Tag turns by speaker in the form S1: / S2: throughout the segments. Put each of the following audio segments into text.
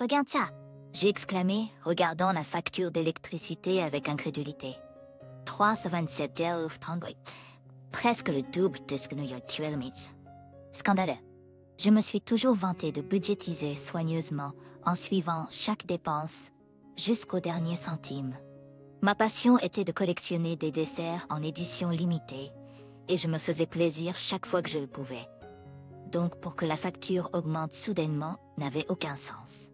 S1: Regarde ça! J'ai exclamé, regardant la facture d'électricité avec incrédulité. 327,38 €. Presque le double de ce que nous y actuellement. Scandaleux. Je me suis toujours vanté de budgétiser soigneusement en suivant chaque dépense jusqu'au dernier centime. Ma passion était de collectionner des desserts en édition limitée et je me faisais plaisir chaque fois que je le pouvais. Donc pour que la facture augmente soudainement n'avait aucun sens.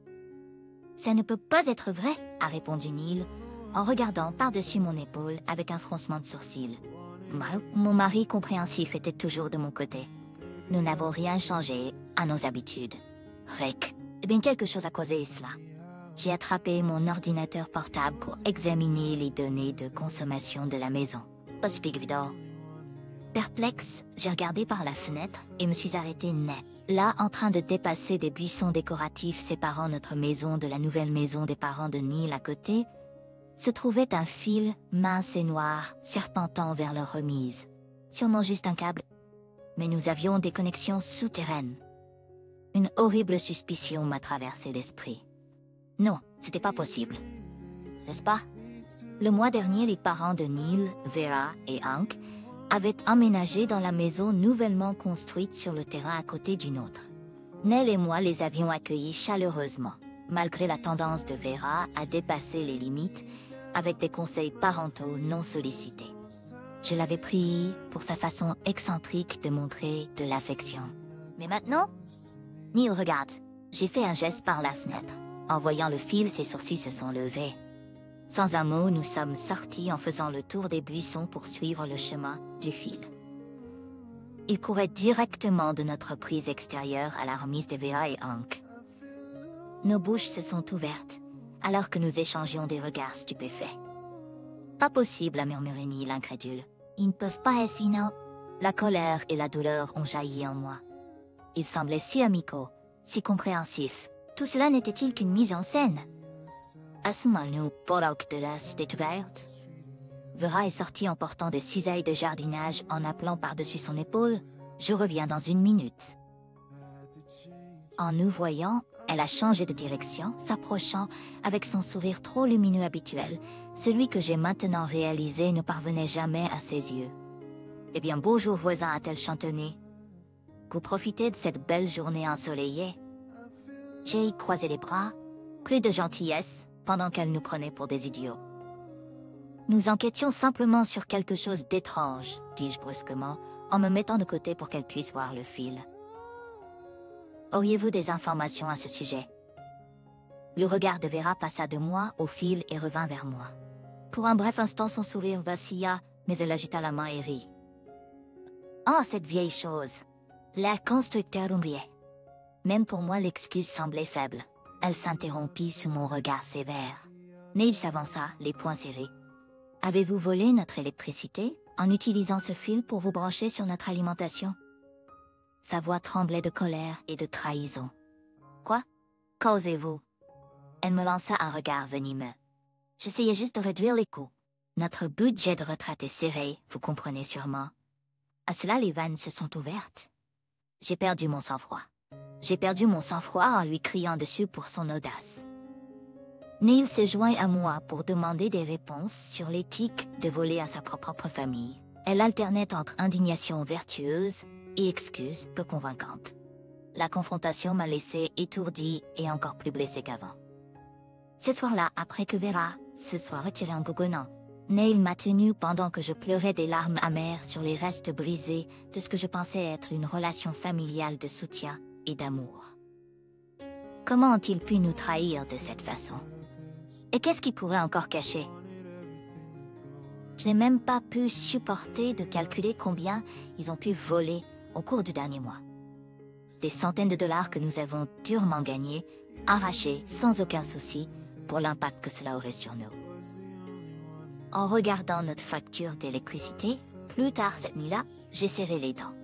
S1: Ça ne peut pas être vrai, a répondu Neil, en regardant par-dessus mon épaule avec un froncement de sourcils. Mon mari compréhensif était toujours de mon côté. Nous n'avons rien changé à nos habitudes. Rick, eh bien quelque chose a causé cela. J'ai attrapé mon ordinateur portable pour examiner les données de consommation de la maison. Pas évident. Perplexe, j'ai regardé par la fenêtre et me suis arrêté net. Là, en train de dépasser des buissons décoratifs séparant notre maison de la nouvelle maison des parents de Neil à côté, se trouvait un fil mince et noir serpentant vers leur remise. Sûrement juste un câble. Mais nous avions des connexions souterraines. Une horrible suspicion m'a traversé l'esprit. Non, c'était pas possible. N'est-ce pas? Le mois dernier, les parents de Neil, Vera et Hank avaient emménagé dans la maison nouvellement construite sur le terrain à côté d'une autre. Nell et moi les avions accueillis chaleureusement, malgré la tendance de Vera à dépasser les limites avec des conseils parentaux non sollicités. Je l'avais pris pour sa façon excentrique de montrer de l'affection. Mais maintenant, Neil regarde. J'ai fait un geste par la fenêtre. En voyant le fil, ses sourcils se sont levés. Sans un mot, nous sommes sortis en faisant le tour des buissons pour suivre le chemin du fil. Il courait directement de notre prise extérieure à la remise de Vera et Hank. Nos bouches se sont ouvertes, alors que nous échangions des regards stupéfaits. Pas possible, a murmuré Neil incrédule. Ils ne peuvent pas être sinon. La colère et la douleur ont jailli en moi. Ils semblaient si amicaux, si compréhensifs. Tout cela n'était-il qu'une mise en scène? Assommons-nous pour de la découverte. Vera est sortie en portant des cisailles de jardinage en appelant par-dessus son épaule. Je reviens dans 1 minute. En nous voyant, elle a changé de direction, s'approchant avec son sourire trop lumineux habituel. Celui que j'ai maintenant réalisé ne parvenait jamais à ses yeux. Eh bien, bonjour voisin, a-t-elle chantonné. Vous profitez de cette belle journée ensoleillée? J'ai croisé les bras, plus de gentillesse, pendant qu'elle nous prenait pour des idiots. Nous enquêtions simplement sur quelque chose d'étrange, dis-je brusquement, en me mettant de côté pour qu'elle puisse voir le fil. Auriez-vous des informations à ce sujet? Le regard de Vera passa de moi au fil et revint vers moi. Pour un bref instant, son sourire vacilla, mais elle agita la main et rit. Oh, cette vieille chose! La constructeur oubliait. Même pour moi, l'excuse semblait faible. Elle s'interrompit sous mon regard sévère. Neil s'avança, les poings serrés. Avez-vous volé notre électricité en utilisant ce fil pour vous brancher sur notre alimentation? Sa voix tremblait de colère et de trahison. Quoi? Causez-vous? Elle me lança un regard venimeux. J'essayais juste de réduire les coûts. Notre budget de retraite est serré, vous comprenez sûrement. À cela, les vannes se sont ouvertes. J'ai perdu mon sang-froid. J'ai perdu mon sang-froid en lui criant dessus pour son audace. Neil s'est joint à moi pour demander des réponses sur l'éthique de voler à sa propre famille. Elle alternait entre indignation vertueuse et excuses peu convaincantes. La confrontation m'a laissé étourdi et encore plus blessé qu'avant. Ce soir-là, après que Vera se soit retirée en gougonnant, Neil m'a tenu pendant que je pleurais des larmes amères sur les restes brisés de ce que je pensais être une relation familiale de soutien et d'amour. Comment ont-ils pu nous trahir de cette façon? Et qu'est-ce qu'ils pourraient encore cacher? Je n'ai même pas pu supporter de calculer combien ils ont pu voler au cours du dernier mois. Des centaines de dollars que nous avons durement gagnés, arrachés sans aucun souci pour l'impact que cela aurait sur nous. En regardant notre facture d'électricité, plus tard cette nuit-là, j'ai serré les dents.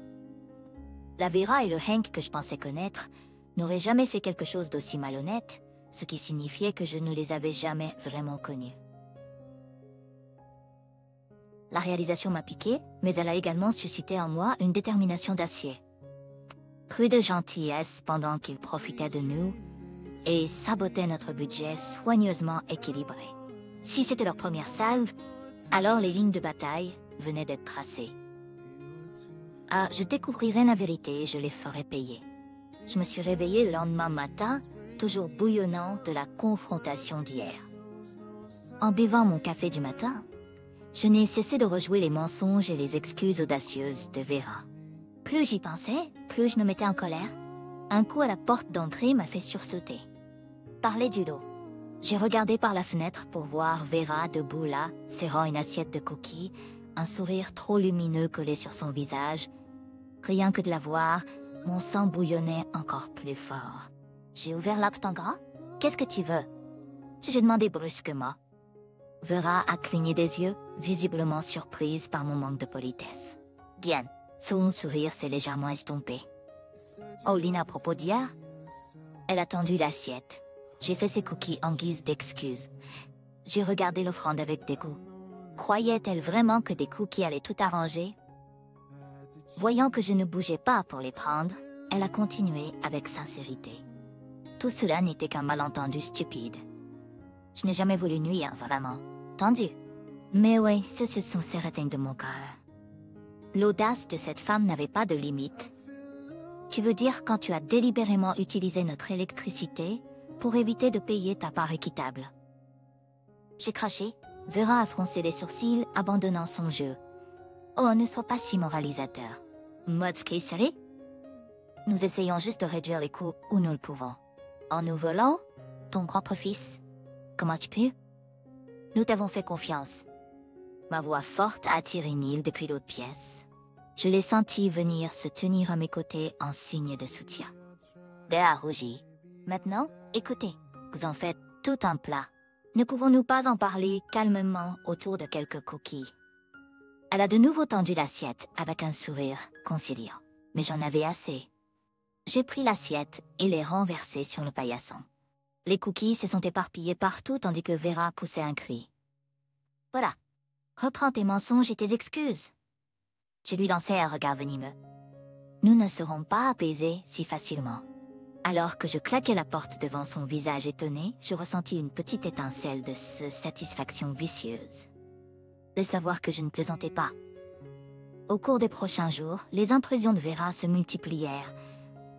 S1: La Vera et le Hank que je pensais connaître n'auraient jamais fait quelque chose d'aussi malhonnête, ce qui signifiait que je ne les avais jamais vraiment connus. La réalisation m'a piqué, mais elle a également suscité en moi une détermination d'acier. Plus de gentillesse pendant qu'ils profitaient de nous, et sabotaient notre budget soigneusement équilibré. Si c'était leur première salve, alors les lignes de bataille venaient d'être tracées. Ah, je découvrirai la vérité et je les ferai payer. Je me suis réveillé le lendemain matin, toujours bouillonnant de la confrontation d'hier. En buvant mon café du matin, je n'ai cessé de rejouer les mensonges et les excuses audacieuses de Vera. Plus j'y pensais, plus je me mettais en colère. Un coup à la porte d'entrée m'a fait sursauter. Parler du dos. J'ai regardé par la fenêtre pour voir Vera debout là, serrant une assiette de cookies, un sourire trop lumineux collé sur son visage. Rien que de la voir, mon sang bouillonnait encore plus fort. J'ai ouvert l'abs en grand. Qu'est-ce que tu veux? J'ai demandé brusquement. Vera a cligné des yeux, visiblement surprise par mon manque de politesse. Bien, son sourire s'est légèrement estompé. Oh, Lina, à propos d'hier? Elle a tendu l'assiette. J'ai fait ses cookies en guise d'excuse. J'ai regardé l'offrande avec dégoût. Croyait-elle vraiment que des cookies allaient tout arranger? Voyant que je ne bougeais pas pour les prendre, elle a continué avec sincérité. Tout cela n'était qu'un malentendu stupide. Je n'ai jamais voulu nuire, vraiment. Tendu. Mais oui, ce sont ces répètes de mon cœur. L'audace de cette femme n'avait pas de limite. Tu veux dire quand tu as délibérément utilisé notre électricité pour éviter de payer ta part équitable? J'ai craché. Vera a froncé les sourcils, abandonnant son jeu. Oh, ne sois pas si moralisateur. Mode série? Nous essayons juste de réduire les coûts où nous le pouvons. En nous volant ton propre fils. Comment tu peux? Nous t'avons fait confiance. Ma voix forte a attiré Neil depuis l'autre pièce. Je l'ai senti venir se tenir à mes côtés en signe de soutien. Dea a rougi. Maintenant, écoutez, vous en faites tout un plat. Ne pouvons-nous pas en parler calmement autour de quelques cookies? Elle a de nouveau tendu l'assiette avec un sourire conciliant. Mais j'en avais assez. J'ai pris l'assiette et l'ai renversée sur le paillasson. Les cookies se sont éparpillés partout tandis que Vera poussait un cri. Voilà. Reprends tes mensonges et tes excuses. Je lui lançai un regard venimeux. Nous ne serons pas apaisés si facilement. Alors que je claquais la porte devant son visage étonné, je ressentis une petite étincelle de satisfaction vicieuse. De savoir que je ne plaisantais pas. Au cours des prochains jours, les intrusions de Vera se multiplièrent,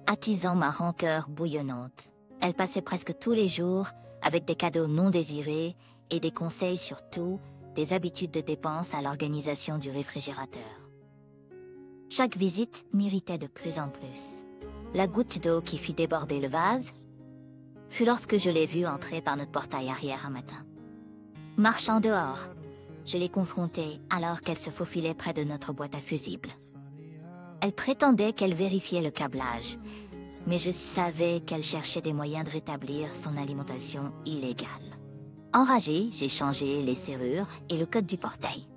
S1: attisant ma rancœur bouillonnante. Elle passait presque tous les jours, avec des cadeaux non désirés et des conseils sur tout, des habitudes de dépenses à l'organisation du réfrigérateur. Chaque visite m'irritait de plus en plus. La goutte d'eau qui fit déborder le vase fut lorsque je l'ai vue entrer par notre portail arrière un matin. Marchant dehors, je l'ai confrontée alors qu'elle se faufilait près de notre boîte à fusibles. Elle prétendait qu'elle vérifiait le câblage, mais je savais qu'elle cherchait des moyens de rétablir son alimentation illégale. Enragé, j'ai changé les serrures et le code du portail.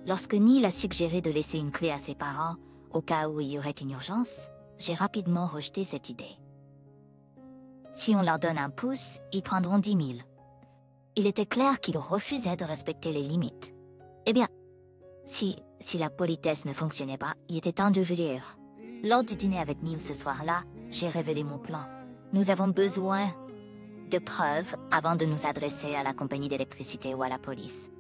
S1: Lorsque Neil a suggéré de laisser une clé à ses parents, au cas où il y aurait une urgence, j'ai rapidement rejeté cette idée. Si on leur donne un pouce, ils prendront 10 000. Il était clair qu'ils refusaient de respecter les limites. Eh bien, si la politesse ne fonctionnait pas, il était temps de dire. Lors du dîner avec Neil ce soir-là, j'ai révélé mon plan. Nous avons besoin de preuves avant de nous adresser à la compagnie d'électricité ou à la police.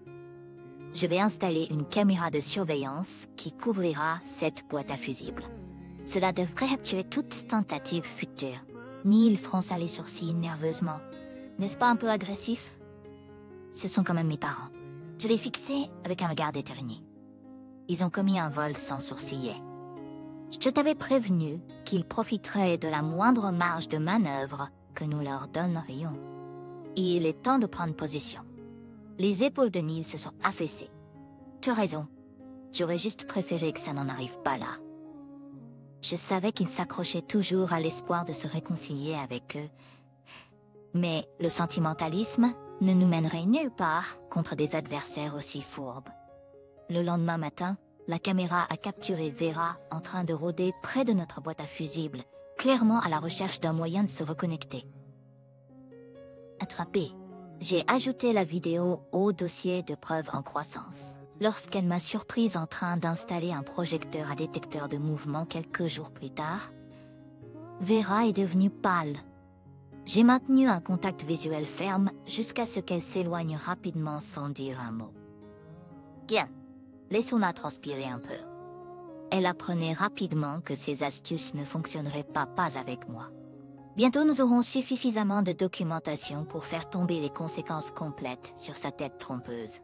S1: Je vais installer une caméra de surveillance qui couvrira cette boîte à fusibles. Cela devrait tuer toute tentative future. Neil fronça les sourcils nerveusement. N'est-ce pas un peu agressif? Ce sont quand même mes parents. Je les fixai avec un regard déterminé. Ils ont commis un vol sans sourciller. Je t'avais prévenu qu'ils profiteraient de la moindre marge de manœuvre que nous leur donnerions. Il est temps de prendre position. Les épaules de Neil se sont affaissées. Tu as raison. J'aurais juste préféré que ça n'en arrive pas là. Je savais qu'ils s'accrochaient toujours à l'espoir de se réconcilier avec eux. Mais le sentimentalisme ne nous mènerait nulle part contre des adversaires aussi fourbes. Le lendemain matin, la caméra a capturé Vera en train de rôder près de notre boîte à fusibles, clairement à la recherche d'un moyen de se reconnecter. Attrapée, j'ai ajouté la vidéo au dossier de preuves en croissance. Lorsqu'elle m'a surprise en train d'installer un projecteur à détecteur de mouvement quelques jours plus tard, Vera est devenue pâle. J'ai maintenu un contact visuel ferme jusqu'à ce qu'elle s'éloigne rapidement sans dire un mot. Bien, laissons-la transpirer un peu. Elle apprenait rapidement que ces astuces ne fonctionneraient pas avec moi. Bientôt nous aurons suffisamment de documentation pour faire tomber les conséquences complètes sur sa tête trompeuse.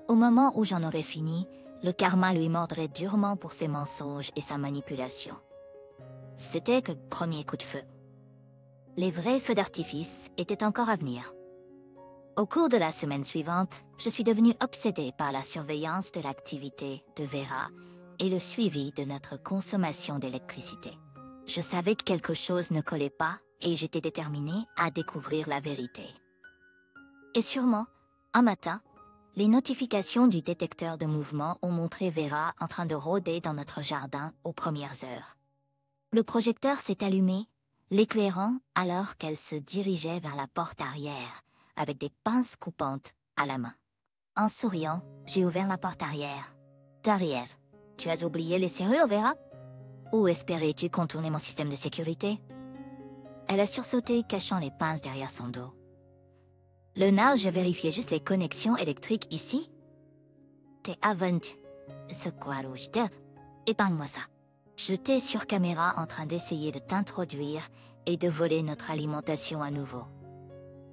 S1: Au moment où j'en aurais fini, le karma lui mordrait durement pour ses mensonges et sa manipulation. C'était que le premier coup de feu. Les vrais feux d'artifice étaient encore à venir. Au cours de la semaine suivante, je suis devenue obsédée par la surveillance de l'activité de Vera et le suivi de notre consommation d'électricité. Je savais que quelque chose ne collait pas et j'étais déterminée à découvrir la vérité. Et sûrement, un matin, les notifications du détecteur de mouvement ont montré Vera en train de rôder dans notre jardin aux premières heures. Le projecteur s'est allumé, l'éclairant alors qu'elle se dirigeait vers la porte arrière, avec des pinces coupantes à la main. En souriant, j'ai ouvert la porte arrière. D'arrière, tu as oublié les serrures, Vera? Ou espérais-tu contourner mon système de sécurité? Elle a sursauté, cachant les pinces derrière son dos. Lena, je vérifiais juste les connexions électriques ici. T'es avant. Ce quoi, Roger? Épargne-moi ça. J'étais sur caméra en train d'essayer de t'introduire et de voler notre alimentation à nouveau.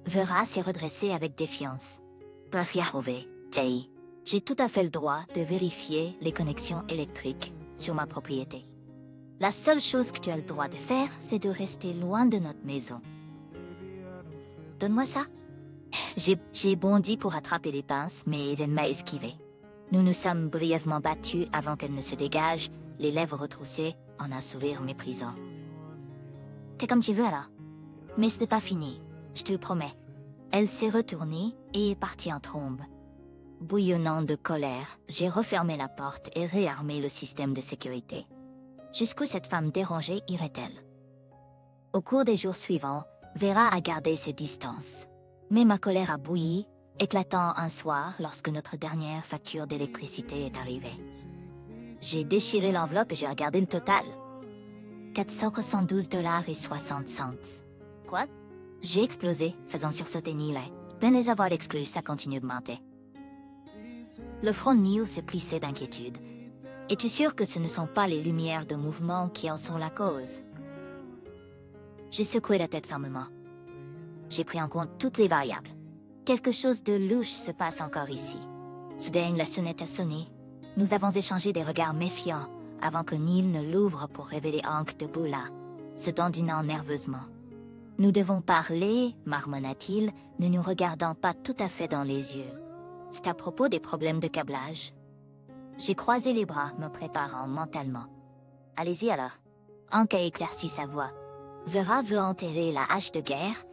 S1: Vera s'est redressée avec défiance. J'ai tout à fait le droit de vérifier les connexions électriques sur ma propriété. La seule chose que tu as le droit de faire, c'est de rester loin de notre maison. Donne-moi ça. J'ai bondi pour attraper les pinces, mais elle m'a esquivé. Nous nous sommes brièvement battus avant qu'elle ne se dégage, les lèvres retroussées, en un sourire méprisant. T'es comme tu veux alors. Mais ce n'est pas fini, je te le promets. Elle s'est retournée et est partie en trombe. Bouillonnant de colère, j'ai refermé la porte et réarmé le système de sécurité. Jusqu'où cette femme dérangée irait-elle? Au cours des jours suivants, Vera a gardé ses distances. Mais ma colère a bouilli, éclatant un soir lorsque notre dernière facture d'électricité est arrivée. J'ai déchiré l'enveloppe et j'ai regardé le total. 472,60 $. Quoi? J'ai explosé, faisant sursauter Neil. Peine les avoir exclus, ça continue d'augmenter. Le front de Neil se plissait d'inquiétude. Es-tu sûr que ce ne sont pas les lumières de mouvement qui en sont la cause? J'ai secoué la tête fermement. J'ai pris en compte toutes les variables. Quelque chose de louche se passe encore ici. Soudain, la sonnette a sonné. Nous avons échangé des regards méfiants avant que Neil ne l'ouvre pour révéler Hank debout là, se dandinant nerveusement. Nous devons parler, marmonna-t-il, ne nous regardant pas tout à fait dans les yeux. C'est à propos des problèmes de câblage. J'ai croisé les bras, me préparant mentalement. Allez-y alors. Hank a éclairci sa voix. Vera veut enterrer la hache de guerre,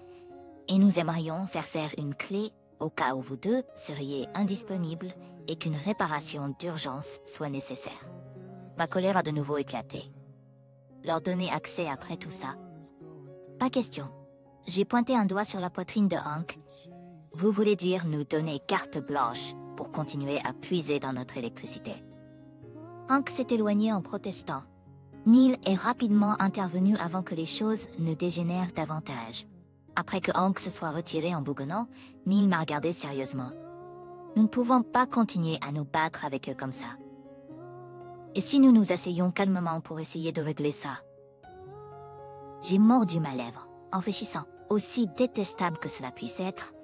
S1: et nous aimerions faire une clé au cas où vous deux seriez indisponibles et qu'une réparation d'urgence soit nécessaire. Ma colère a de nouveau éclaté. Leur donner accès après tout ça? Pas question. J'ai pointé un doigt sur la poitrine de Hank. Vous voulez dire nous donner carte blanche pour continuer à puiser dans notre électricité. Hank s'est éloigné en protestant. Neil est rapidement intervenu avant que les choses ne dégénèrent davantage. Après que Hank se soit retiré en bougonnant, Neil m'a regardé sérieusement. Nous ne pouvons pas continuer à nous battre avec eux comme ça. Et si nous nous asseyons calmement pour essayer de régler ça? J'ai mordu ma lèvre, en réfléchissant, aussi détestable que cela puisse être.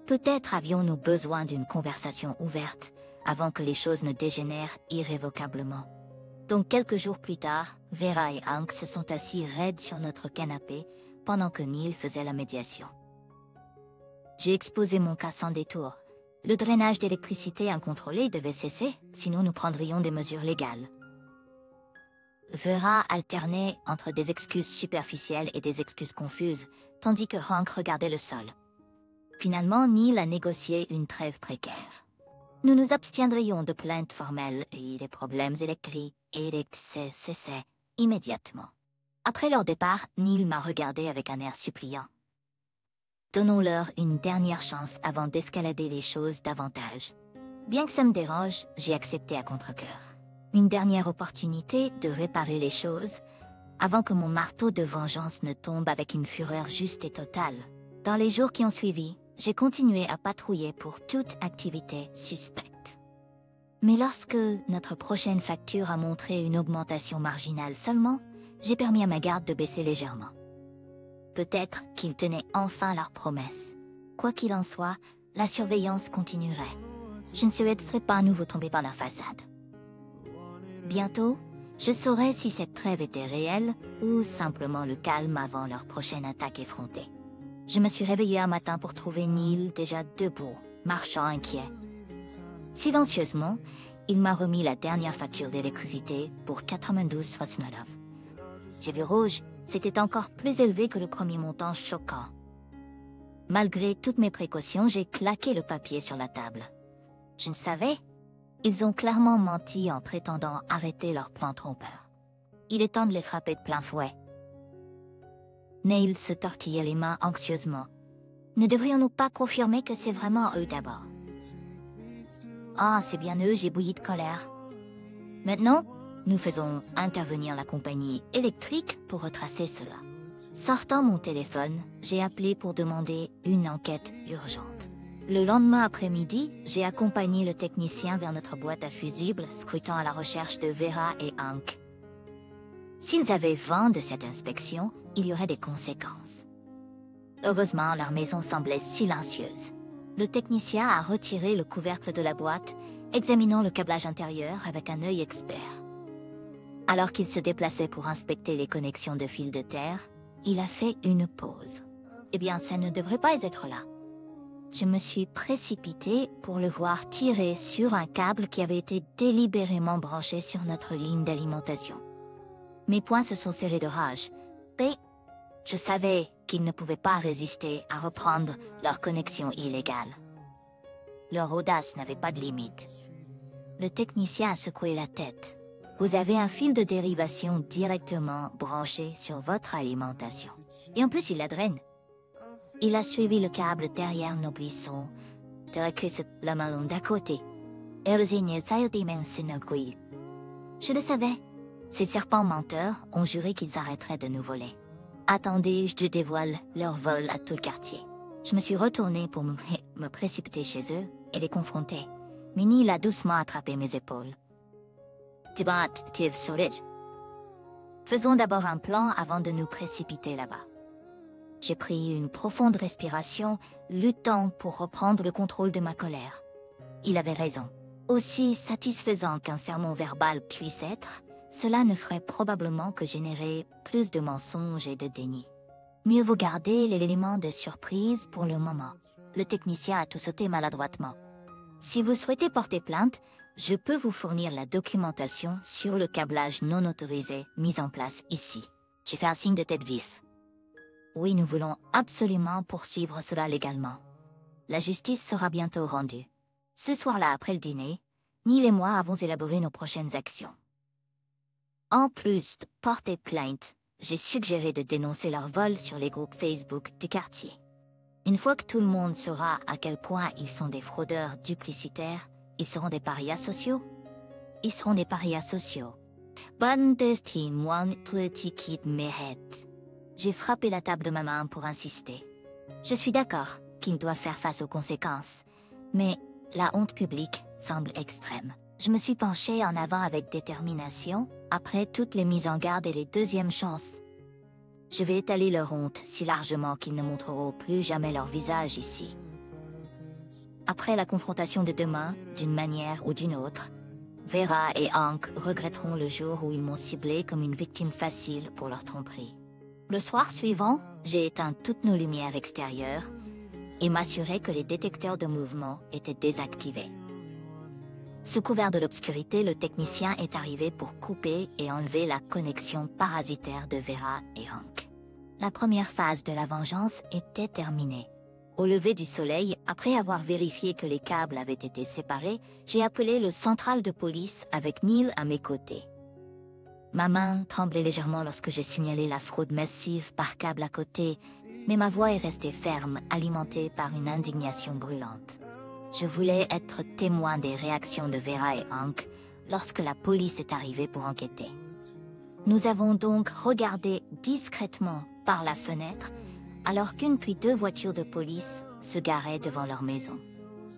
S1: Peut-être avions-nous besoin d'une conversation ouverte avant que les choses ne dégénèrent irrévocablement. Donc quelques jours plus tard, Vera et Hank se sont assis raides sur notre canapé pendant que Neil faisait la médiation. J'ai exposé mon cas sans détour. Le drainage d'électricité incontrôlé devait cesser, sinon nous prendrions des mesures légales. Vera alternait entre des excuses superficielles et des excuses confuses, tandis que Hank regardait le sol. Finalement, Neil a négocié une trêve précaire. Nous nous abstiendrions de plaintes formelles et les problèmes électriques cessaient immédiatement. Après leur départ, Neil m'a regardé avec un air suppliant. Donnons-leur une dernière chance avant d'escalader les choses davantage. Bien que ça me dérange, j'ai accepté à contre-cœur. Une dernière opportunité de réparer les choses, avant que mon marteau de vengeance ne tombe avec une fureur juste et totale. Dans les jours qui ont suivi, j'ai continué à patrouiller pour toute activité suspecte. Mais lorsque notre prochaine facture a montré une augmentation marginale seulement, j'ai permis à ma garde de baisser légèrement. Peut-être qu'ils tenaient enfin leur promesse. Quoi qu'il en soit, la surveillance continuerait. Je ne souhaiterais pas à nouveau tomber par la façade. Bientôt, je saurai si cette trêve était réelle ou simplement le calme avant leur prochaine attaque effrontée. Je me suis réveillé un matin pour trouver Neil déjà debout, marchant inquiet. Silencieusement, il m'a remis la dernière facture d'électricité pour 92,69. J'ai vu rouge, c'était encore plus élevé que le premier montant choquant. Malgré toutes mes précautions, j'ai claqué le papier sur la table. Je ne savais. Ils ont clairement menti en prétendant arrêter leur plan trompeur. Il est temps de les frapper de plein fouet. Neil se tortillait les mains anxieusement. Ne devrions-nous pas confirmer que c'est vraiment eux d'abord? Ah, c'est bien eux, j'ai bouilli de colère. Maintenant, nous faisons intervenir la compagnie électrique pour retracer cela. Sortant mon téléphone, j'ai appelé pour demander une enquête urgente. Le lendemain après-midi, j'ai accompagné le technicien vers notre boîte à fusibles, scrutant à la recherche de Vera et Hank. S'ils avaient vent de cette inspection, il y aurait des conséquences. Heureusement, leur maison semblait silencieuse. Le technicien a retiré le couvercle de la boîte, examinant le câblage intérieur avec un œil expert. Alors qu'il se déplaçait pour inspecter les connexions de fils de terre, il a fait une pause. Eh bien, ça ne devrait pas être là. Je me suis précipitée pour le voir tirer sur un câble qui avait été délibérément branché sur notre ligne d'alimentation. Mes poings se sont serrés de rage. Mais je savais qu'ils ne pouvaient pas résister à reprendre leur connexion illégale. Leur audace n'avait pas de limite. Le technicien a secoué la tête. Vous avez un fil de dérivation directement branché sur votre alimentation. Et en plus, il la draine. Il a suivi le câble derrière nos buissons, la main d'à côté. Je le savais. Ces serpents menteurs ont juré qu'ils arrêteraient de nous voler. Attendez, je dévoile leur vol à tout le quartier. Je me suis retournée pour me précipiter chez eux et les confronter. Mais Neil a doucement attrapé mes épaules. Faisons d'abord un plan avant de nous précipiter là-bas. J'ai pris une profonde respiration, luttant pour reprendre le contrôle de ma colère. Il avait raison. Aussi satisfaisant qu'un sermon verbal puisse être, cela ne ferait probablement que générer plus de mensonges et de déni. Mieux vaut garder l'élément de surprise pour le moment. Le technicien a tout sauté maladroitement. Si vous souhaitez porter plainte, je peux vous fournir la documentation sur le câblage non autorisé mis en place ici. J'ai fait un signe de tête vif. Oui, nous voulons absolument poursuivre cela légalement. La justice sera bientôt rendue. Ce soir-là, après le dîner, Neil et moi avons élaboré nos prochaines actions. En plus de porter plainte, j'ai suggéré de dénoncer leur vol sur les groupes Facebook du quartier. Une fois que tout le monde saura à quel point ils sont des fraudeurs duplicitaires, ils seront des parias sociaux. Ils seront des parias sociaux. J'ai frappé la table de ma main pour insister. Je suis d'accord qu'ils doivent faire face aux conséquences, mais la honte publique semble extrême. Je me suis penchée en avant avec détermination, après toutes les mises en garde et les deuxièmes chances. Je vais étaler leur honte si largement qu'ils ne montreront plus jamais leur visage ici. Après la confrontation de demain, d'une manière ou d'une autre, Vera et Hank regretteront le jour où ils m'ont ciblé comme une victime facile pour leur tromperie. Le soir suivant, j'ai éteint toutes nos lumières extérieures et m'assuré que les détecteurs de mouvement étaient désactivés. Sous couvert de l'obscurité, le technicien est arrivé pour couper et enlever la connexion parasitaire de Vera et Hank. La première phase de la vengeance était terminée. Au lever du soleil, après avoir vérifié que les câbles avaient été séparés, j'ai appelé le central de police avec Neil à mes côtés. Ma main tremblait légèrement lorsque j'ai signalé la fraude massive par câble à côté, mais ma voix est restée ferme, alimentée par une indignation brûlante. Je voulais être témoin des réactions de Vera et Hank lorsque la police est arrivée pour enquêter. Nous avons donc regardé discrètement par la fenêtre alors qu'une puis deux voitures de police se garaient devant leur maison.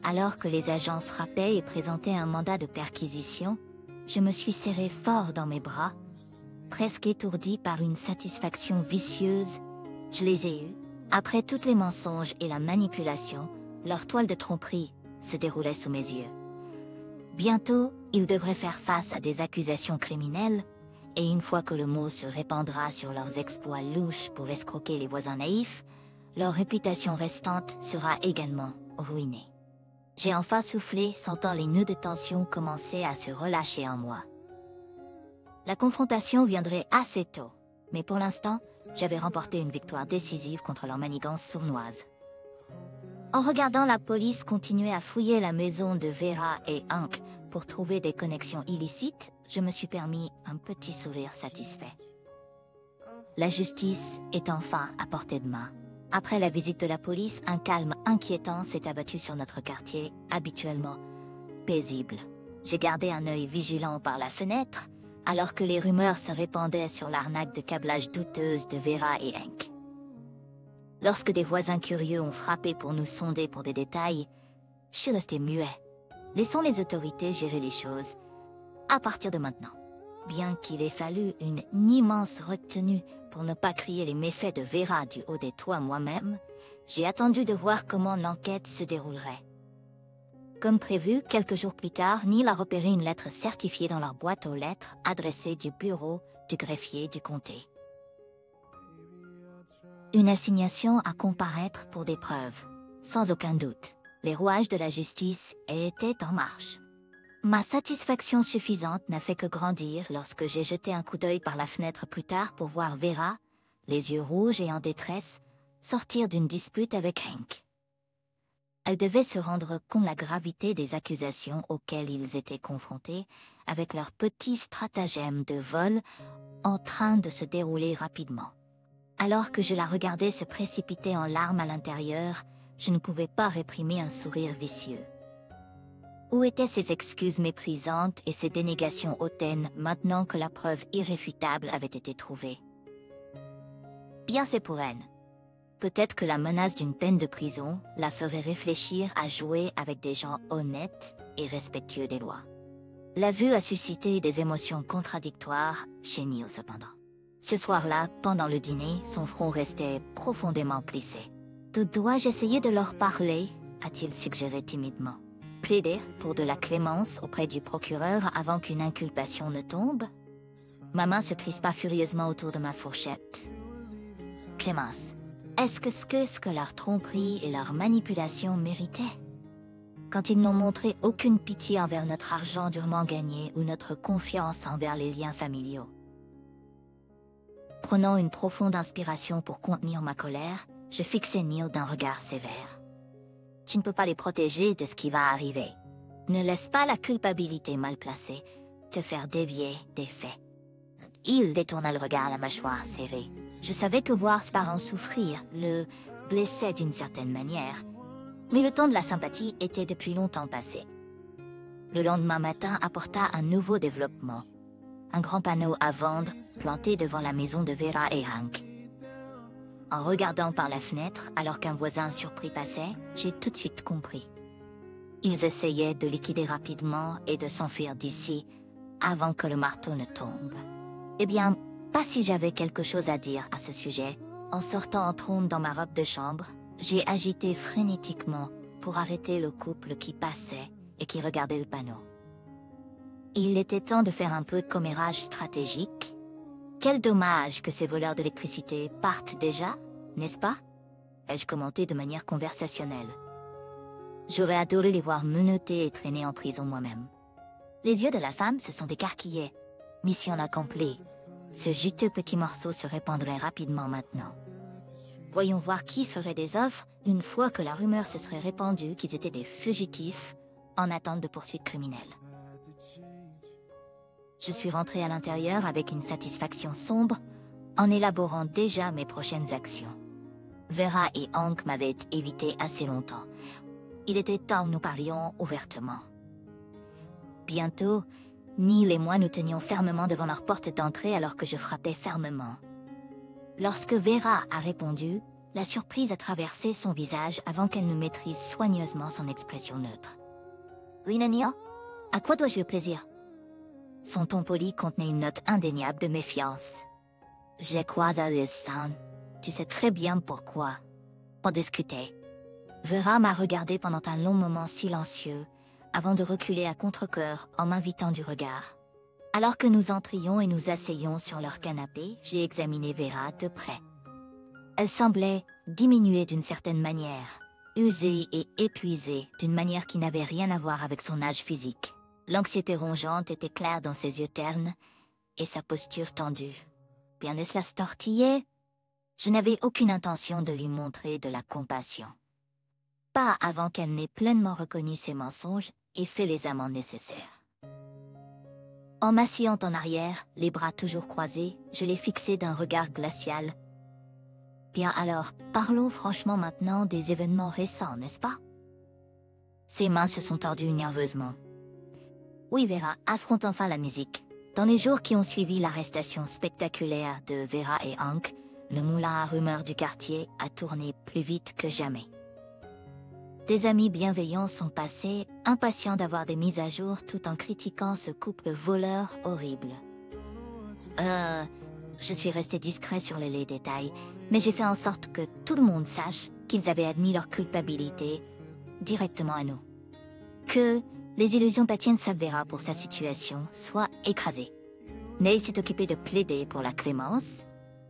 S1: Alors que les agents frappaient et présentaient un mandat de perquisition, je me suis serré fort dans mes bras, presque étourdi par une satisfaction vicieuse. Je les ai eus. Après tous les mensonges et la manipulation, leur toile de tromperie se déroulait sous mes yeux. Bientôt, ils devraient faire face à des accusations criminelles, et une fois que le mot se répandra sur leurs exploits louches pour escroquer les voisins naïfs, leur réputation restante sera également ruinée. J'ai enfin soufflé, sentant les nœuds de tension commencer à se relâcher en moi. La confrontation viendrait assez tôt, mais pour l'instant, j'avais remporté une victoire décisive contre leur manigance sournoise. En regardant la police continuer à fouiller la maison de Vera et Hank pour trouver des connexions illicites, je me suis permis un petit sourire satisfait. La justice est enfin à portée de main. Après la visite de la police, un calme inquiétant s'est abattu sur notre quartier, habituellement paisible. J'ai gardé un œil vigilant par la fenêtre, alors que les rumeurs se répandaient sur l'arnaque de câblage douteuse de Vera et Hank. Lorsque des voisins curieux ont frappé pour nous sonder pour des détails, je suis resté muet. Laissons les autorités gérer les choses. À partir de maintenant, bien qu'il ait fallu une immense retenue pour ne pas crier les méfaits de Vera du haut des toits moi-même, j'ai attendu de voir comment l'enquête se déroulerait. Comme prévu, quelques jours plus tard, Neil a repéré une lettre certifiée dans leur boîte aux lettres adressée du bureau du greffier du comté. Une assignation à comparaître pour des preuves. Sans aucun doute, les rouages de la justice étaient en marche. Ma satisfaction suffisante n'a fait que grandir lorsque j'ai jeté un coup d'œil par la fenêtre plus tard pour voir Vera, les yeux rouges et en détresse, sortir d'une dispute avec Hank. Elle devait se rendre compte de la gravité des accusations auxquelles ils étaient confrontés, avec leur petit stratagème de vol en train de se dérouler rapidement. Alors que je la regardais se précipiter en larmes à l'intérieur, je ne pouvais pas réprimer un sourire vicieux. Où étaient ces excuses méprisantes et ces dénégations hautaines maintenant que la preuve irréfutable avait été trouvée? Bien, c'est pour elle. Peut-être que la menace d'une peine de prison la ferait réfléchir à jouer avec des gens honnêtes et respectueux des lois. La vue a suscité des émotions contradictoires chez Neil cependant. Ce soir-là, pendant le dîner, son front restait profondément plissé. « Dois-je essayer de leur parler ?» a-t-il suggéré timidement. « Plaider pour de la clémence auprès du procureur avant qu'une inculpation ne tombe ?» Ma main se crispa furieusement autour de ma fourchette. « Clémence, est-ce que leur tromperie et leur manipulation méritaient? Quand ils n'ont montré aucune pitié envers notre argent durement gagné ou notre confiance envers les liens familiaux. » Prenant une profonde inspiration pour contenir ma colère, je fixai Neil d'un regard sévère. « Tu ne peux pas les protéger de ce qui va arriver. Ne laisse pas la culpabilité mal placée te faire dévier des faits. » Il détourna le regard à la mâchoire serrée. Je savais que voir ses parents souffrir le blessait d'une certaine manière, mais le temps de la sympathie était depuis longtemps passé. Le lendemain matin apporta un nouveau développement. Un grand panneau à vendre planté devant la maison de Vera et Hank. En regardant par la fenêtre alors qu'un voisin surpris passait, j'ai tout de suite compris. Ils essayaient de liquider rapidement et de s'enfuir d'ici avant que le marteau ne tombe. Eh bien, pas si j'avais quelque chose à dire à ce sujet. En sortant en trombe dans ma robe de chambre, j'ai agité frénétiquement pour arrêter le couple qui passait et qui regardait le panneau. Il était temps de faire un peu de commérage stratégique. Quel dommage que ces voleurs d'électricité partent déjà, n'est-ce pas? Ai-je commenté de manière conversationnelle. J'aurais adoré les voir menottés et traîner en prison moi-même. Les yeux de la femme se sont écarquillés. Mission accomplie. Ce juteux petit morceau se répandrait rapidement maintenant. Voyons voir qui ferait des offres une fois que la rumeur se serait répandue qu'ils étaient des fugitifs en attente de poursuites criminelles. Je suis rentré à l'intérieur avec une satisfaction sombre, en élaborant déjà mes prochaines actions. Vera et Hank m'avaient évité assez longtemps. Il était temps que nous parlions ouvertement. Bientôt, Neil et moi nous tenions fermement devant leur porte d'entrée alors que je frappais fermement. Lorsque Vera a répondu, la surprise a traversé son visage avant qu'elle ne maîtrise soigneusement son expression neutre. « Oui, Nania? À quoi dois-je le plaisir ?» Son ton poli contenait une note indéniable de méfiance. « Je crois à Sam. Tu sais très bien pourquoi. » On discutait. Vera m'a regardé pendant un long moment silencieux, avant de reculer à contre-cœur en m'invitant du regard. Alors que nous entrions et nous asseyions sur leur canapé, j'ai examiné Vera de près. Elle semblait diminuer d'une certaine manière, usée et épuisée d'une manière qui n'avait rien à voir avec son âge physique. L'anxiété rongeante était claire dans ses yeux ternes et sa posture tendue. Bien ne cela se tortillait. Je n'avais aucune intention de lui montrer de la compassion. Pas avant qu'elle n'ait pleinement reconnu ses mensonges et fait les amends nécessaires. En m'asseyant en arrière, les bras toujours croisés, je l'ai fixé d'un regard glacial. Bien alors, parlons franchement maintenant des événements récents, n'est-ce pas? Ses mains se sont tordues nerveusement. Oui, Vera, affronte enfin la musique. Dans les jours qui ont suivi l'arrestation spectaculaire de Vera et Hank, le moulin à rumeurs du quartier a tourné plus vite que jamais. Des amis bienveillants sont passés, impatients d'avoir des mises à jour tout en critiquant ce couple voleur horrible. Je suis resté discret sur les détails, mais j'ai fait en sorte que tout le monde sache qu'ils avaient admis leur culpabilité directement à nous. Que les illusions d'Étienne Vera pour sa situation soient écrasées. Ney s'est occupé de plaider pour la clémence.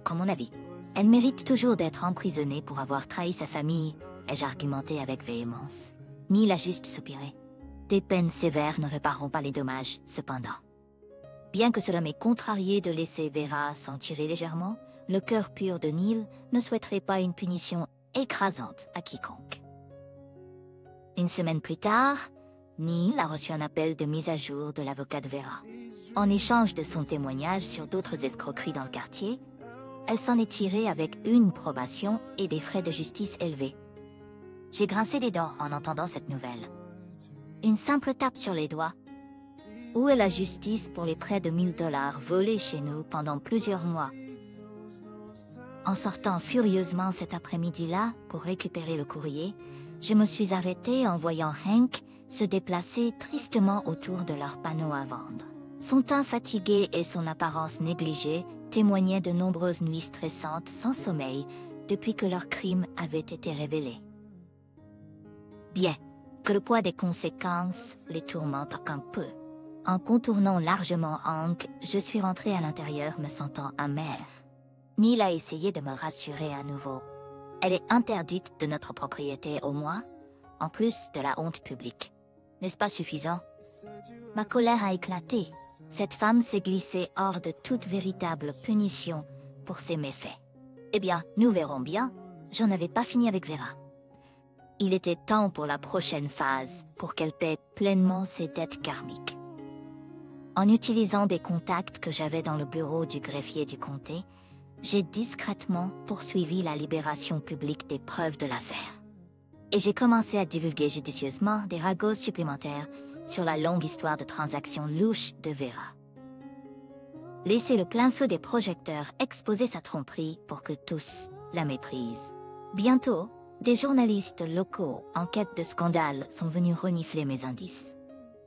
S1: Comme mon avis, elle mérite toujours d'être emprisonnée pour avoir trahi sa famille, ai-je argumenté avec véhémence. Neil a juste soupiré. Des peines sévères ne répareront pas les dommages, cependant. Bien que cela m'ait contrarié de laisser Vera s'en tirer légèrement, le cœur pur de Neil ne souhaiterait pas une punition écrasante à quiconque. Une semaine plus tard, Neil a reçu un appel de mise à jour de l'avocat de Vera. En échange de son témoignage sur d'autres escroqueries dans le quartier, elle s'en est tirée avec une probation et des frais de justice élevés. J'ai grincé des dents en entendant cette nouvelle. Une simple tape sur les doigts. Où est la justice pour les près de 1000 $ volés chez nous pendant plusieurs mois? En sortant furieusement cet après-midi-là pour récupérer le courrier, je me suis arrêtée en voyant Hank se déplacer tristement autour de leur panneau à vendre. Son teint fatigué et son apparence négligée témoignaient de nombreuses nuits stressantes sans sommeil depuis que leur crime avait été révélé. Bien que le poids des conséquences les tourmente un peu. En contournant largement Hank, je suis rentrée à l'intérieur me sentant amère. Neil a essayé de me rassurer à nouveau. Elle est interdite de notre propriété au moins, en plus de la honte publique. N'est-ce pas suffisant? Ma colère a éclaté. Cette femme s'est glissée hors de toute véritable punition pour ses méfaits. Eh bien, nous verrons bien. J'en avais pas fini avec Vera. Il était temps pour la prochaine phase, pour qu'elle paie pleinement ses dettes karmiques. En utilisant des contacts que j'avais dans le bureau du greffier du comté, j'ai discrètement poursuivi la libération publique des preuves de l'affaire. Et j'ai commencé à divulguer judicieusement des ragots supplémentaires sur la longue histoire de transactions louches de Vera. Laisser le plein feu des projecteurs exposer sa tromperie pour que tous la méprisent. Bientôt, des journalistes locaux en quête de scandale sont venus renifler mes indices.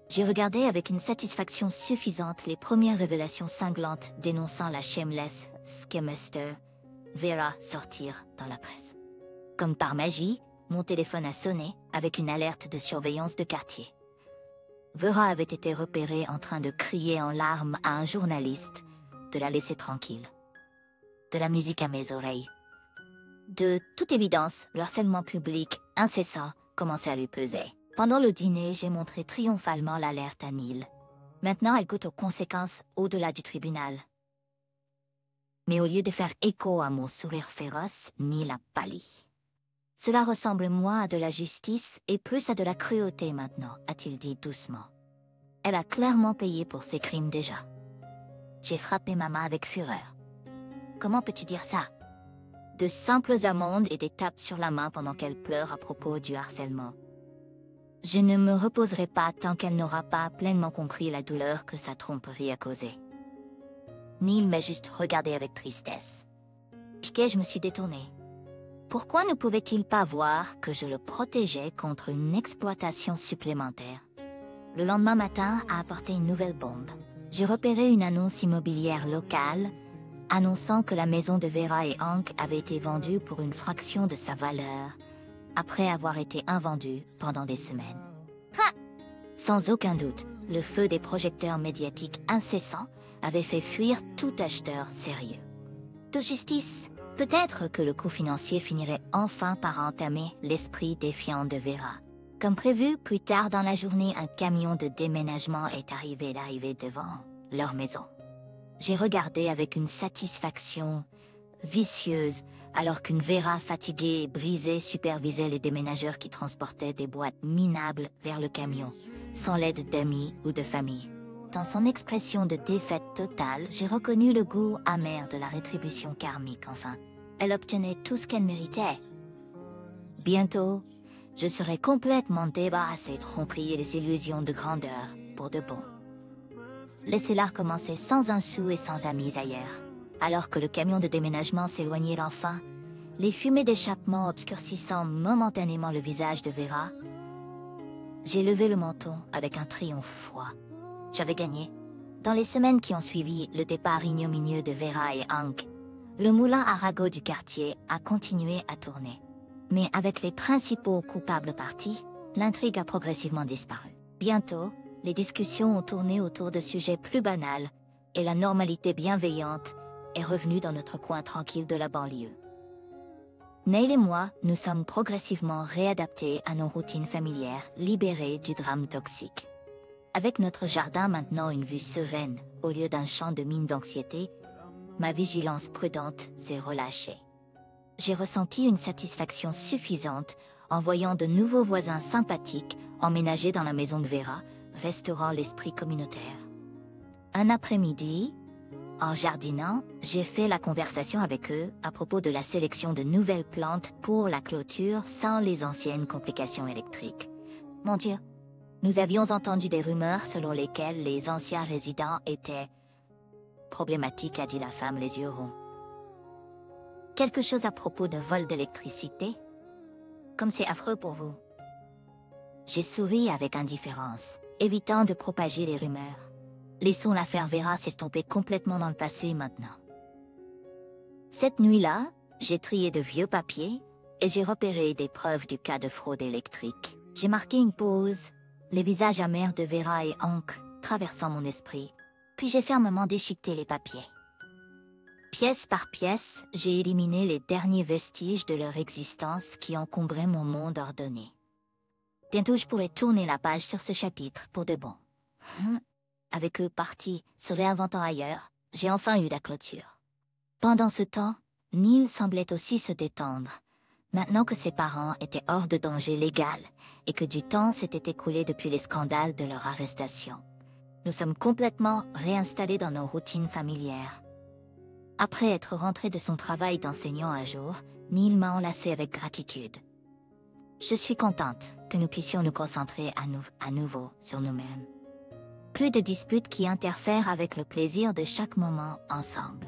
S1: J'ai regardé avec une satisfaction suffisante les premières révélations cinglantes dénonçant la shameless scamester Vera sortir dans la presse. Comme par magie, mon téléphone a sonné avec une alerte de surveillance de quartier. Vera avait été repérée en train de crier en larmes à un journaliste de la laisser tranquille. De la musique à mes oreilles. De toute évidence, le harcèlement public incessant commençait à lui peser. Pendant le dîner, j'ai montré triomphalement l'alerte à Neil. Maintenant, elle goûte aux conséquences au-delà du tribunal. Mais au lieu de faire écho à mon sourire féroce, Neil a pâli. Cela ressemble moins à de la justice et plus à de la cruauté maintenant, a-t-il dit doucement. Elle a clairement payé pour ses crimes déjà. J'ai frappé ma main avec fureur. Comment peux-tu dire ça? De simples amendes et des tapes sur la main pendant qu'elle pleure à propos du harcèlement. Je ne me reposerai pas tant qu'elle n'aura pas pleinement compris la douleur que sa tromperie a causée. Neil m'a juste regardé avec tristesse. Piqué, je me suis détournée. Pourquoi ne pouvait-il pas voir que je le protégeais contre une exploitation supplémentaire? Le lendemain matin a apporté une nouvelle bombe. J'ai repéré une annonce immobilière locale annonçant que la maison de Vera et Hank avait été vendue pour une fraction de sa valeur, après avoir été invendue pendant des semaines. Ha! Sans aucun doute, le feu des projecteurs médiatiques incessants avait fait fuir tout acheteur sérieux. De justice, peut-être que le coup financier finirait enfin par entamer l'esprit défiant de Vera. Comme prévu, plus tard dans la journée, un camion de déménagement est arrivé devant leur maison. J'ai regardé avec une satisfaction vicieuse alors qu'une Vera fatiguée et brisée supervisait les déménageurs qui transportaient des boîtes minables vers le camion, sans l'aide d'amis ou de famille. Dans son expression de défaite totale, j'ai reconnu le goût amer de la rétribution karmique, enfin. Elle obtenait tout ce qu'elle méritait. Bientôt, je serai complètement débarrassée de tromperies et des illusions de grandeur, pour de bon. Laissez-la recommencer sans un sou et sans amis ailleurs. Alors que le camion de déménagement s'éloignait enfin, les fumées d'échappement obscurcissant momentanément le visage de Vera, j'ai levé le menton avec un triomphe froid. J'avais gagné. Dans les semaines qui ont suivi le départ ignominieux de Vera et Hank, le moulin à ragots du quartier a continué à tourner. Mais avec les principaux coupables partis, l'intrigue a progressivement disparu. Bientôt, les discussions ont tourné autour de sujets plus banals, et la normalité bienveillante est revenue dans notre coin tranquille de la banlieue. Neil et moi, nous sommes progressivement réadaptés à nos routines familières, libérés du drame toxique. Avec notre jardin maintenant une vue sereine, au lieu d'un champ de mines d'anxiété, ma vigilance prudente s'est relâchée. J'ai ressenti une satisfaction suffisante en voyant de nouveaux voisins sympathiques emménager dans la maison de Vera, restaurant l'esprit communautaire. Un après-midi, en jardinant, j'ai fait la conversation avec eux à propos de la sélection de nouvelles plantes pour la clôture sans les anciennes complications électriques. Mon Dieu, nous avions entendu des rumeurs selon lesquelles les anciens résidents étaient problématiques, a dit la femme les yeux ronds. Quelque chose à propos de vol d'électricité? Comme c'est affreux pour vous. J'ai souri avec indifférence, évitant de propager les rumeurs. Laissons l'affaire Vera s'estomper complètement dans le passé maintenant. Cette nuit-là, j'ai trié de vieux papiers et j'ai repéré des preuves du cas de fraude électrique. J'ai marqué une pause, les visages amers de Vera et Hank traversant mon esprit, puis j'ai fermement déchiqueté les papiers. Pièce par pièce, j'ai éliminé les derniers vestiges de leur existence qui encombraient mon monde ordonné. Bientôt je pourrais tourner la page sur ce chapitre pour de bon. Avec eux partis, se réinventant ailleurs, j'ai enfin eu la clôture. Pendant ce temps, Neil semblait aussi se détendre, maintenant que ses parents étaient hors de danger légal et que du temps s'était écoulé depuis les scandales de leur arrestation. Nous sommes complètement réinstallés dans nos routines familières. Après être rentré de son travail d'enseignant un jour, Neil m'a enlacé avec gratitude. Je suis contente que nous puissions nous concentrer à nouveau sur nous-mêmes. Plus de disputes qui interfèrent avec le plaisir de chaque moment ensemble.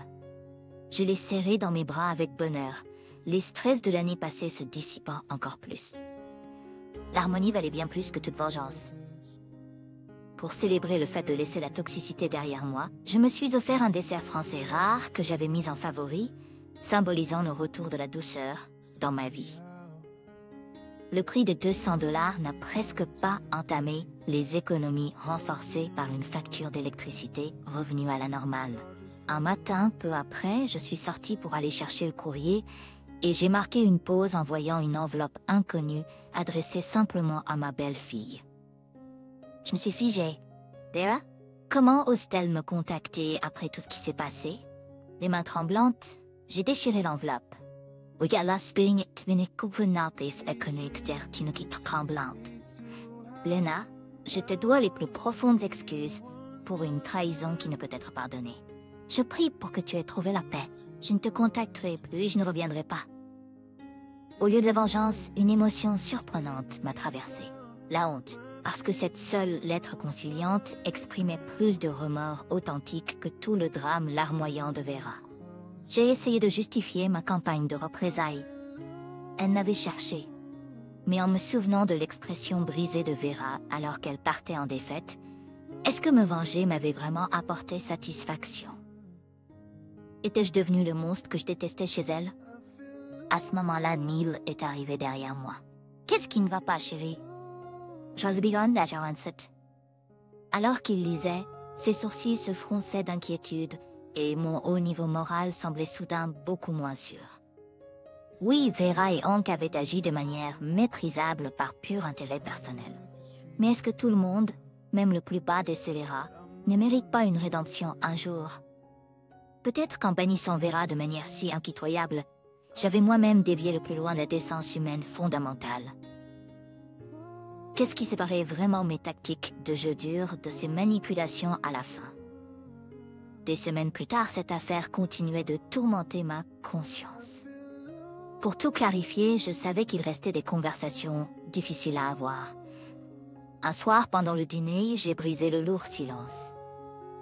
S1: Je l'ai serré dans mes bras avec bonheur, les stress de l'année passée se dissipant encore plus. L'harmonie valait bien plus que toute vengeance. Pour célébrer le fait de laisser la toxicité derrière moi, je me suis offert un dessert français rare que j'avais mis en favori, symbolisant le retour de la douceur dans ma vie. Le prix de $200 n'a presque pas entamé les économies renforcées par une facture d'électricité revenue à la normale. Un matin, peu après, je suis sortie pour aller chercher le courrier et j'ai marqué une pause en voyant une enveloppe inconnue adressée simplement à ma belle-fille. Je me suis figée. Vera? Comment ose-t-elle me contacter après tout ce qui s'est passé? Les mains tremblantes, j'ai déchiré l'enveloppe. Tremblante. Lena, je te dois les plus profondes excuses pour une trahison qui ne peut être pardonnée. Je prie pour que tu aies trouvé la paix. Je ne te contacterai plus et je ne reviendrai pas. Au lieu de la vengeance, une émotion surprenante m'a traversée. La honte, parce que cette seule lettre conciliante exprimait plus de remords authentiques que tout le drame larmoyant de Vera. J'ai essayé de justifier ma campagne de représailles. Elle n'avait cherché. Mais en me souvenant de l'expression brisée de Vera alors qu'elle partait en défaite, est-ce que me venger m'avait vraiment apporté satisfaction? Étais-je devenu le monstre que je détestais chez elle? À ce moment-là, Neil est arrivé derrière moi. Qu'est-ce qui ne va pas, chérie? Alors qu'il lisait, ses sourcils se fronçaient d'inquiétude et mon haut niveau moral semblait soudain beaucoup moins sûr. Oui, Vera et Hank avaient agi de manière méprisable par pur intérêt personnel. Mais est-ce que tout le monde, même le plus bas des scélérats, ne mérite pas une rédemption un jour? Peut-être qu'en bannissant Vera de manière si impitoyable, j'avais moi-même dévié le plus loin de la décence humaine fondamentale. Qu'est-ce qui séparait vraiment mes tactiques de jeu dur de ces manipulations à la fin? Des semaines plus tard, cette affaire continuait de tourmenter ma conscience. Pour tout clarifier, je savais qu'il restait des conversations difficiles à avoir. Un soir, pendant le dîner, j'ai brisé le lourd silence.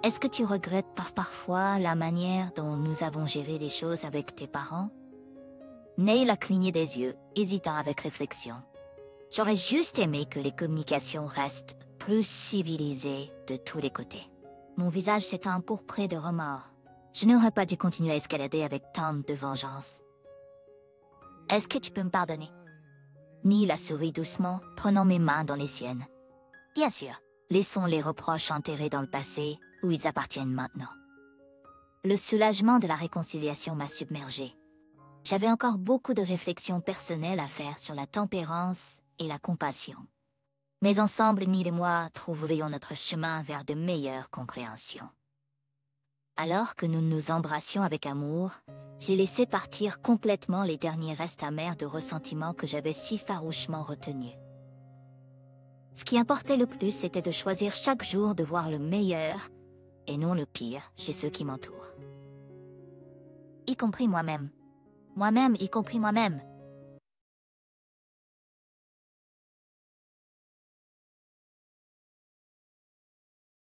S1: Est-ce que tu regrettes parfois la manière dont nous avons géré les choses avec tes parents? Neil a cligné des yeux, hésitant avec réflexion. J'aurais juste aimé que les communications restent plus civilisées de tous les côtés. Mon visage s'est empourpré de remords. Je n'aurais pas dû continuer à escalader avec tant de vengeance. Est-ce que tu peux me pardonner? Neil a souri doucement, prenant mes mains dans les siennes. Bien sûr, laissons les reproches enterrés dans le passé, où ils appartiennent maintenant. Le soulagement de la réconciliation m'a submergé. J'avais encore beaucoup de réflexions personnelles à faire sur la tempérance et la compassion. Mais ensemble, Neil et moi trouverions notre chemin vers de meilleures compréhensions. Alors que nous nous embrassions avec amour, j'ai laissé partir complètement les derniers restes amers de ressentiment que j'avais si farouchement retenus. Ce qui importait le plus, c'était de choisir chaque jour de voir le meilleur, et non le pire, chez ceux qui m'entourent. Y compris moi-même. Moi-même, y compris moi-même.